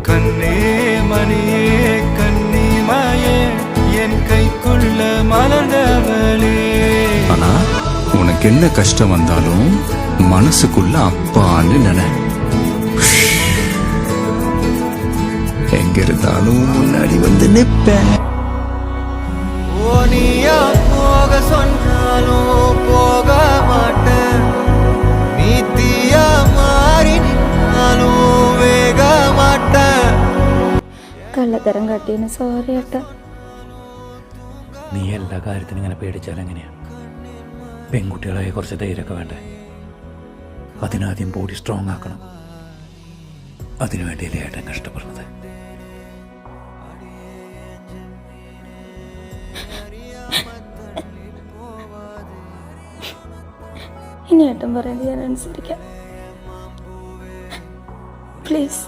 கண்ணே மணியே கண்ணிமாயே என் கைக்குள்ள மலர்ந்தவளே. ஆனா உனக்கு என்ன கஷ்டம் வந்தாலும் மனசுக்குள்ள அப்பான்னு நினை. எங்க இருந்தாலும் முன்னாடி வந்து நிப்பேன். நீயா போக சொன்னாலும் போக மாட்டேன். நீ தீயா மாறி நின்னாலும் வேக மாட்டேன். കള്ളത്തരം കാട്ടിയതിന് സോറി ഏട്ടാ. നീ എല്ലാ കാര്യത്തിനും ഇങ്ങനെ പേടിച്ചാൽ എങ്ങനെയാ? പെൺകുട്ടികളായ കുറച്ച് ധൈര്യമൊക്കെ വേണ്ടേ? അതിനാദ്യം ബോഡി സ്ട്രോങ് ആക്കണം. അതിനുവേണ്ടിയല്ലേ ഏട്ടൻ കഷ്ടപ്പെടുന്നത്. ഇനി ഏട്ടൻ പറയുന്നത് ഞാൻ അനുസരിക്കാം. പ്ലീസ്.